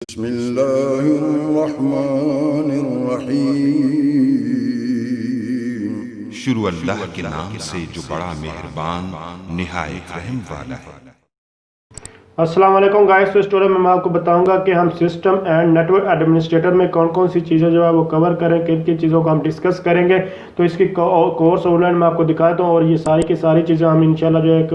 बिस्मिल्लाहिर्रहमानिर्रहीम। शुरू अल्लाह के नाम से जो बड़ा मेहरबान निहायत रहम वाला है। अस्सलाम वालेकुम गाइस। तो स्टोरी में मैं आपको बताऊंगा कि हम सिस्टम एंड नेटवर्क एडमिनिस्ट्रेटर में कौन कौन सी चीज़ें जो है वो कवर करें, किन किन चीज़ों को हम डिस्कस करेंगे। तो इसकी कोर्स ऑनलाइन मैं आपको दिखाता हूँ और ये सारी की सारी चीज़ें हम इंशाल्लाह जो है एक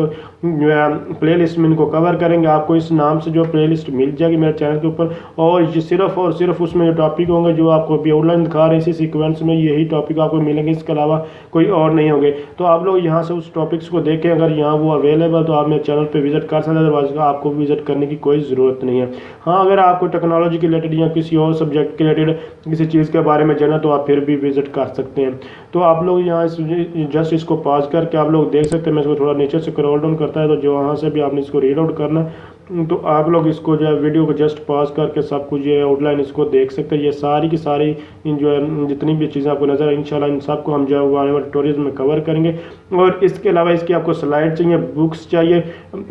प्ले लिस्ट में इनको कवर करेंगे। आपको इस नाम से जो प्ले लिस्ट मिल जाएगी मेरे चैनल के ऊपर, और ये सिर्फ और सिर्फ उसमें जो टॉपिक होंगे जो आपको अभी ऑनलाइन दिखा रहे हैं इसी सीक्वेंस में यही टॉपिक आपको मिलेंगे, इसके अलावा कोई और नहीं होंगे। तो आप लोग यहाँ से उस टॉपिक्स को देखें, अगर यहाँ वो अवेलेबल तो आप मेरे चैनल पर विजिट कर सकते हैं, अदरवाइज आपको विजिट करने की कोई ज़रूरत नहीं है। हाँ, अगर आपको टेक्नोलॉजी के रिलेटेड या किसी और सब्जेक्ट के रिलेटेड किसी चीज़ के बारे में जानना तो आप फिर भी विजिट कर सकते हैं। तो आप लोग यहाँ जस्ट इसको पॉज करके आप लोग देख सकते हैं। मैं इसको थोड़ा नीचे से स्क्रॉल डाउन करता है तो जो वहाँ से भी आपने इसको रीड आउट करना, तो आप लोग इसको जो है वीडियो को जस्ट पॉज करके सब कुछ ये आउटलाइन इसको देख सकते हैं। ये सारी की सारी जो है जितनी भी चीज़ें आपको नज़र इंशाल्लाह इन सबको हम जो है वो आने वाले ट्यूटोरियल में कवर करेंगे। और इसके अलावा इसकी आपको स्लाइड चाहिए, बुक्स चाहिए,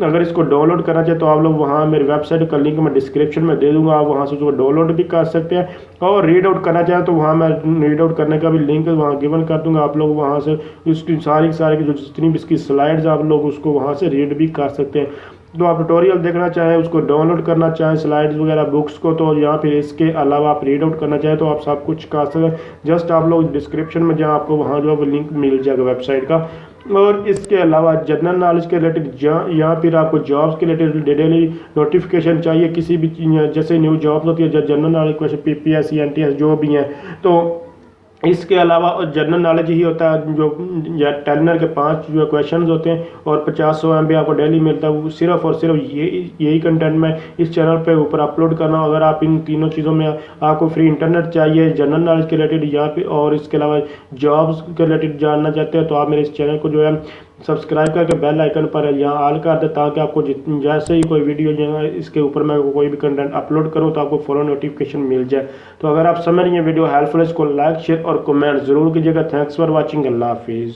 अगर इसको डाउनलोड करना चाहिए तो आप लोग वहाँ मेरे वेबसाइट का लिंक मैं डिस्क्रिप्शन में दे दूँगा, आप वहाँ से उसको डाउनलोड भी कर सकते हैं। और रीड आउट करना चाहें तो वहाँ मैं रीड आउट करने का भी लिंक वहाँ गिवन कर दूँगा, आप लोग वहाँ से इसकी सारी की जो जितनी भी इसकी स्लाइड्स आप लोग उसको वहाँ से रीड भी कर सकते हैं। तो आप ट्यूटोरियल देखना चाहें, उसको डाउनलोड करना चाहें स्लाइड्स वगैरह बुक्स को, तो या फिर इसके अलावा आप रीड आउट करना चाहें तो आप सब कुछ कर सकते हैं। जस्ट आप लोग डिस्क्रिप्शन में जहाँ आपको वहाँ जो है वो लिंक मिल जाएगा वेबसाइट का। और इसके अलावा जनरल नॉलेज के रिलेटेड या फिर आपको जॉब्स के रिलेटेड डेली नोटिफिकेशन चाहिए किसी भी जैसे न्यू जॉब्स होती है, general knowledge question PPSC NTS जो भी हैं, तो इसके अलावा जनरल नॉलेज ही होता है जो टेलनर के 5 जो क्वेश्चंस होते हैं और 50-100 MB आपको डेली मिलता है। वो सिर्फ और सिर्फ यही कंटेंट मैं इस चैनल पे ऊपर अपलोड करना हूँ। अगर आप इन तीनों चीज़ों में आपको फ्री इंटरनेट चाहिए, जनरल नॉलेज के रिलेटेड या फिर और इसके अलावा जॉब्स के रिलेटेड जानना चाहते हैं तो आप मेरे इस चैनल को जो है सब्सक्राइब करके बेल आइकन पर यहाँ ऑल कर दे, ताकि आपको जैसे ही कोई वीडियो जो है इसके ऊपर मैं कोई भी कंटेंट अपलोड करूँ तो आपको फॉलो नोटिफिकेशन मिल जाए। तो अगर आप समझ रही हैं वीडियो हेल्पफुल है, इसको लाइक शेयर और कमेंट ज़रूर कीजिएगा। Thanks for watching. अल्लाह हाफिज़।